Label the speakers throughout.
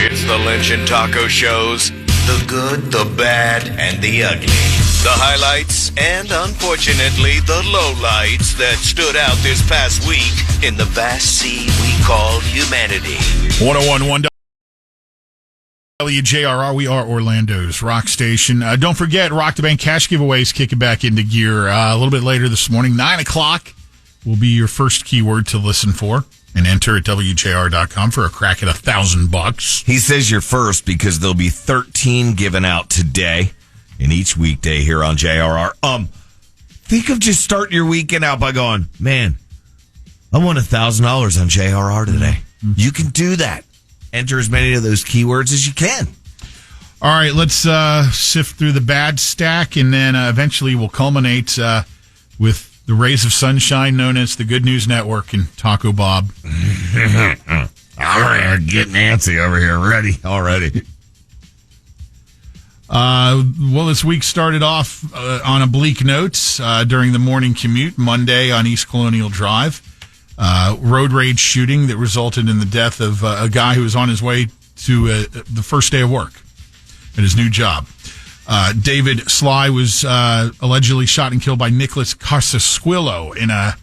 Speaker 1: It's the Lynch and Taco Shows. The good, the bad, and the ugly. The highlights and, unfortunately, the lowlights that stood out this past week in the vast sea we call humanity.
Speaker 2: 101.1 WJRR, we are Orlando's rock station. Don't forget, Rock the Bank cash giveaways kicking back into gear a little bit later this morning. 9 o'clock will be your first keyword to listen for. And enter at WJR.com for a crack at $1,000.
Speaker 3: He says you're first because there'll be 13 given out today in each weekday here on JRR. Think of just starting your weekend out by going, man, I won $1,000 on JRR today. Mm-hmm. You can do that. Enter as many of those keywords as you can.
Speaker 2: All right, let's sift through the bad stack, and then eventually we'll culminate with the rays of sunshine known as the Good News Network and Taco Bob.
Speaker 3: All right, get Nancy over here ready already.
Speaker 2: Well, this week started off on a bleak note during the morning commute Monday on East Colonial Drive. Road rage shooting that resulted in the death of a guy who was on his way to the first day of work at his new job. David Sly was allegedly shot and killed by Nicholas Casasquillo in a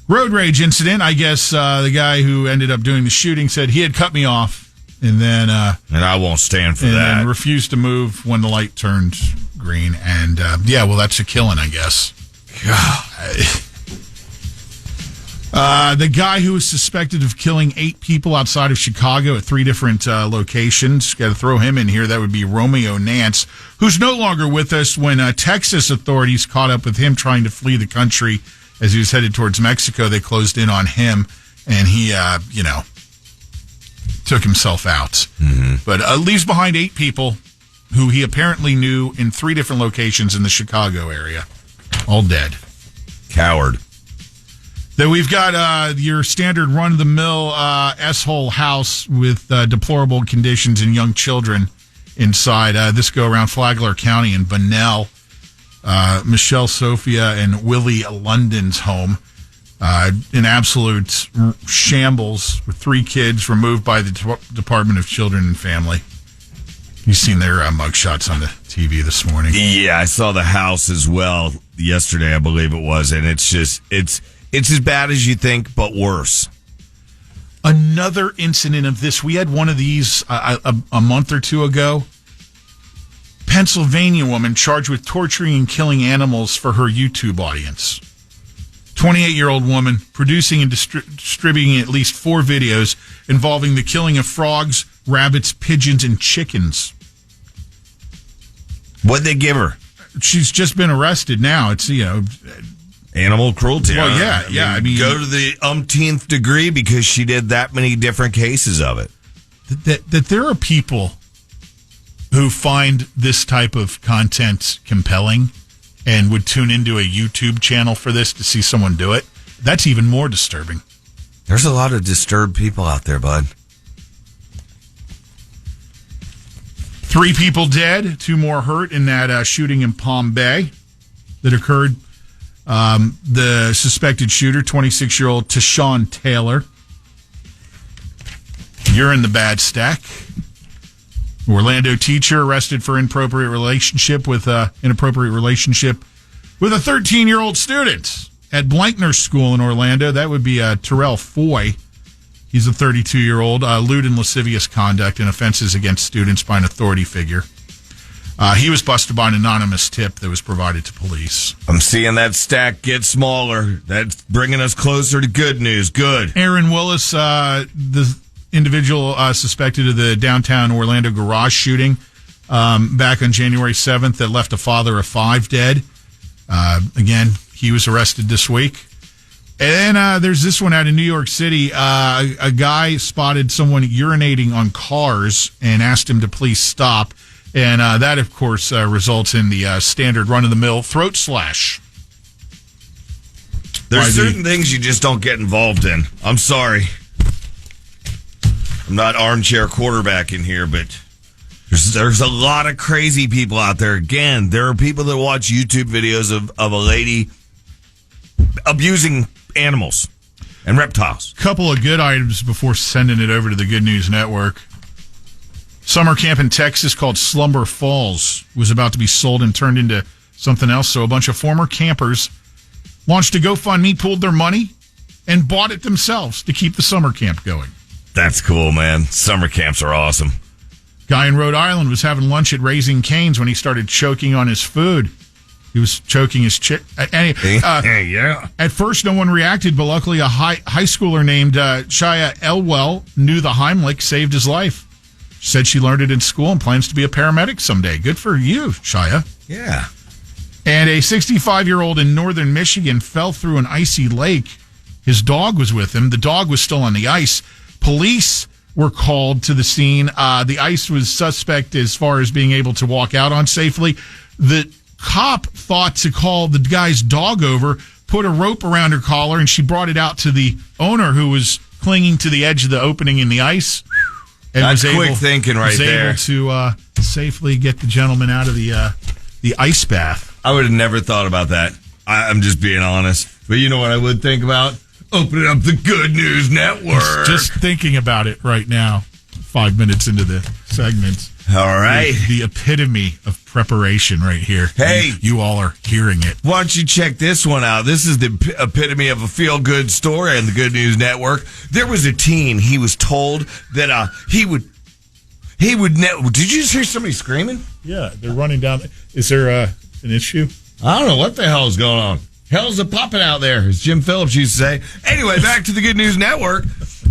Speaker 2: road rage incident. I guess the guy who ended up doing the shooting said he had cut me off, and then
Speaker 3: and I won't stand for that.
Speaker 2: And refused to move when the light turned green. And well, that's a killing, I guess. The guy who was suspected of killing 8 people outside of Chicago at 3 different locations, got to throw him in here. That would be Romeo Nance, who's no longer with us when Texas authorities caught up with him trying to flee the country as he was headed towards Mexico. They closed in on him, and he, took himself out. Mm-hmm. But leaves behind 8 people who he apparently knew in 3 different locations in the Chicago area, all dead.
Speaker 3: Coward.
Speaker 2: Then we've got your standard run-of-the-mill S-hole house with deplorable conditions and young children inside. This go around Flagler County in Bunnell. Michelle Sophia and Willie London's home. In absolute shambles with 3 kids removed by the Department of Children and Family. You've seen their mugshots on the TV this morning.
Speaker 3: Yeah, I saw the house as well yesterday, I believe it was, and it's as bad as you think, but worse.
Speaker 2: Another incident of this. We had one of these a month or 2 ago. Pennsylvania woman charged with torturing and killing animals for her YouTube audience. 28-year-old woman producing and distributing at least 4 videos involving the killing of frogs, rabbits, pigeons, and chickens.
Speaker 3: What'd they give her?
Speaker 2: She's just been arrested now. It's,
Speaker 3: animal cruelty.
Speaker 2: Well, I mean,
Speaker 3: go to the umpteenth degree because she did that many different cases of it.
Speaker 2: That there are people who find this type of content compelling and would tune into a YouTube channel for this to see someone do it. That's even more disturbing.
Speaker 3: There's a lot of disturbed people out there, bud.
Speaker 2: 3 people dead, 2 more hurt in that shooting in Palm Bay that occurred. The suspected shooter, 26-year-old Tashawn Taylor. You're in the bad stack. Orlando teacher arrested for inappropriate relationship with a 13-year-old student at Blankner School in Orlando. That would be Terrell Foy. He's a 32-year-old. Lewd and lascivious conduct and offenses against students by an authority figure. He was busted by an anonymous tip that was provided to police.
Speaker 3: I'm seeing that stack get smaller. That's bringing us closer to good news. Good.
Speaker 2: Aaron Willis, the individual suspected of the downtown Orlando garage shooting back on January 7th that left a father of 5 dead. Again, he was arrested this week. And then there's this one out in New York City. A guy spotted someone urinating on cars and asked him to please stop. And that, of course, results in the standard run-of-the-mill throat slash.
Speaker 3: There's certain things you just don't get involved in. I'm sorry. I'm not armchair quarterback in here, but there's a lot of crazy people out there. Again, there are people that watch YouTube videos of a lady abusing animals and reptiles.
Speaker 2: Couple of good items before sending it over to the Good News Network. Summer camp in Texas called Slumber Falls was about to be sold and turned into something else. So a bunch of former campers launched a GoFundMe, pooled their money, and bought it themselves to keep the summer camp going.
Speaker 3: That's cool, man. Summer camps are awesome.
Speaker 2: Guy in Rhode Island was having lunch at Raising Cane's when he started choking on his food. He was choking his
Speaker 3: yeah.
Speaker 2: At first, no one reacted, but luckily a high schooler named Shia Elwell knew the Heimlich saved his life. She said she learned it in school and plans to be a paramedic someday. Good for you, Shia.
Speaker 3: Yeah.
Speaker 2: And a 65-year-old in northern Michigan fell through an icy lake. His dog was with him. The dog was still on the ice. Police were called to the scene. The ice was suspect as far as being able to walk out on safely. The cop thought to call the guy's dog over, put a rope around her collar, and she brought it out to the owner who was clinging to the edge of the opening in the ice. And
Speaker 3: that's quick thinking right there.
Speaker 2: Was able to safely get the gentleman out of the ice bath.
Speaker 3: I would have never thought about that. I'm just being honest. But you know what I would think about? Opening up the Good News Network.
Speaker 2: Just thinking about it right now, 5 minutes into the segment.
Speaker 3: All right.
Speaker 2: The epitome of preparation right here.
Speaker 3: Hey.
Speaker 2: You all are hearing it.
Speaker 3: Why don't you check this one out? This is the epitome of a feel-good story on the Good News Network. There was a teen. He was told that he would did you just hear somebody screaming?
Speaker 2: Yeah, they're running down. Is there an issue?
Speaker 3: I don't know what the hell is going on. Hell's a popping out there, as Jim Phillips used to say. Anyway, back to the Good News Network.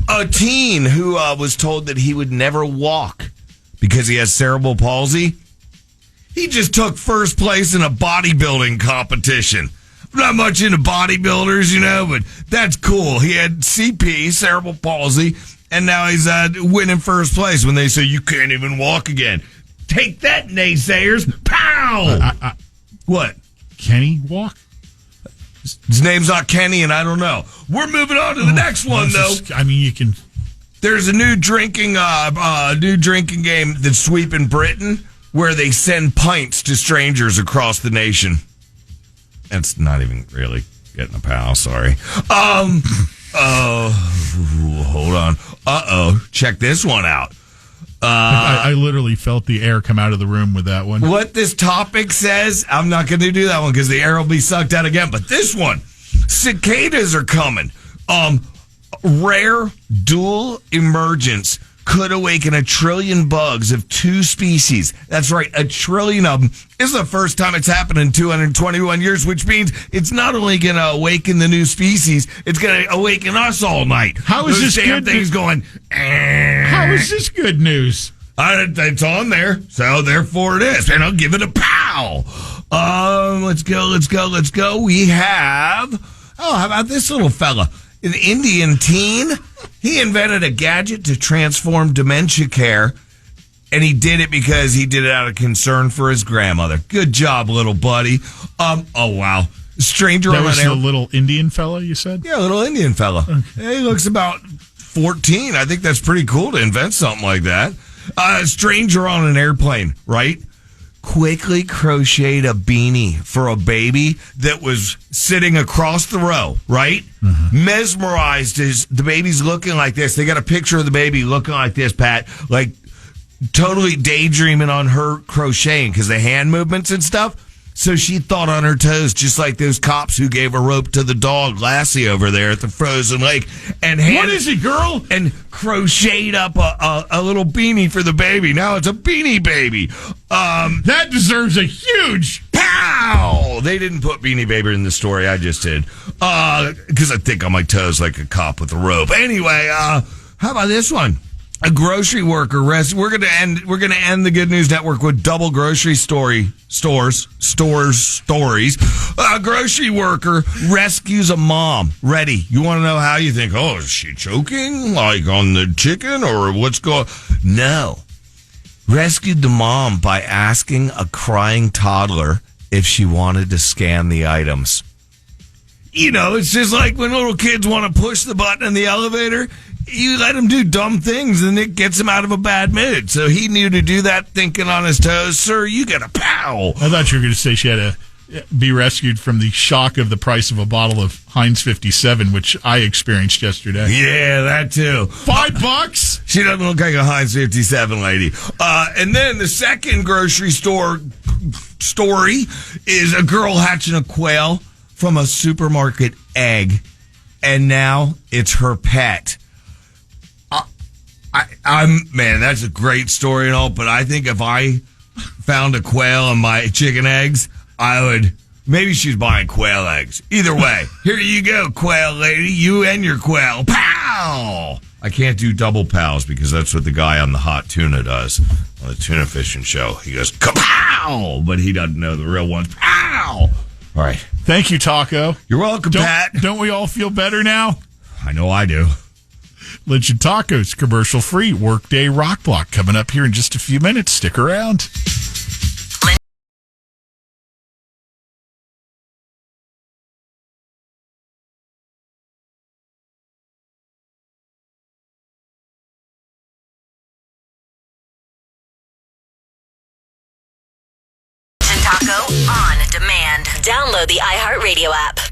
Speaker 3: A teen who was told that he would never walk because he has cerebral palsy. He just took first place in a bodybuilding competition. I'm not much into bodybuilders, but that's cool. He had CP, cerebral palsy, and now he's winning first place when they say you can't even walk again. Take that, naysayers. Pow! What?
Speaker 2: Can he walk?
Speaker 3: His name's not Kenny, and I don't know. We're moving on to the next one, though.
Speaker 2: You can.
Speaker 3: There's a new drinking game that's sweeping Britain where they send pints to strangers across the nation. That's not even really getting a pal. Sorry. Hold on. Check this one out.
Speaker 2: I literally felt the air come out of the room with that one.
Speaker 3: What this topic says, I'm not going to do that one because the air will be sucked out again. But this one, cicadas are coming. Rare dual emergence could awaken 1 trillion bugs of 2 species. That's right, 1 trillion of them. This is the first time it's happened in 221 years, which means it's not only going to awaken the new species, it's going to awaken us all night.
Speaker 2: How is this
Speaker 3: damn
Speaker 2: good
Speaker 3: thing's going?
Speaker 2: How is this good news?
Speaker 3: It's on there, so therefore it is. And I'll give it a pow. Let's go. We have, how about this little fella? An Indian teen. He invented a gadget to transform dementia care, and he did it because he did it out of concern for his grandmother. Good job, little buddy. Oh, wow. Stranger
Speaker 2: that
Speaker 3: on
Speaker 2: was
Speaker 3: an
Speaker 2: the little Indian fella, you said?
Speaker 3: Yeah, little Indian fella. Okay. He looks about 14. I think that's pretty cool to invent something like that. Stranger on an airplane, right? Quickly crocheted a beanie for a baby that was sitting across the row, right? Mm-hmm. Mesmerized the baby's looking like this. They got a picture of the baby looking like this, Pat, like totally daydreaming on her crocheting because the hand movements and stuff. So she thought on her toes, just like those cops who gave a rope to the dog Lassie over there at the frozen lake. And
Speaker 2: what is it, girl?
Speaker 3: And crocheted up a little beanie for the baby. Now it's a beanie baby.
Speaker 2: That deserves a huge
Speaker 3: pow. They didn't put Beanie Baby in the story. I just did because I think on my toes like a cop with a rope. Anyway, how about this one? A grocery worker We're gonna end the Good News Network with double grocery stories. A grocery worker rescues a mom. Ready? You want to know how? You think, oh, is she choking like on the chicken or what's going? No. Rescued the mom by asking a crying toddler if she wanted to scan the items. It's just like when little kids want to push the button in the elevator. You let him do dumb things, and it gets him out of a bad mood. So he knew to do that, thinking on his toes. Sir, you got a pow.
Speaker 2: I thought you were going to say be rescued from the shock of the price of a bottle of Heinz 57, which I experienced yesterday.
Speaker 3: Yeah, that too.
Speaker 2: $5?
Speaker 3: She doesn't look like a Heinz 57 lady. And then the second grocery store story is a girl hatching a quail from a supermarket egg, and now it's her pet. Man, that's a great story and all, but I think if I found a quail in my chicken eggs, I would. Maybe she's buying quail eggs. Either way, here you go, quail lady. You and your quail. Pow! I can't do double pows because that's what the guy on the hot tuna does on the tuna fishing show. He goes, kapow! But he doesn't know the real one. Pow! All right.
Speaker 2: Thank you, Taco.
Speaker 3: You're welcome, Pat.
Speaker 2: Don't we all feel better now?
Speaker 3: I know I do.
Speaker 2: Legend Tacos, commercial free, Workday Rock Block coming up here in just a few minutes. Stick around.
Speaker 4: Taco on demand. Download the iHeartRadio app.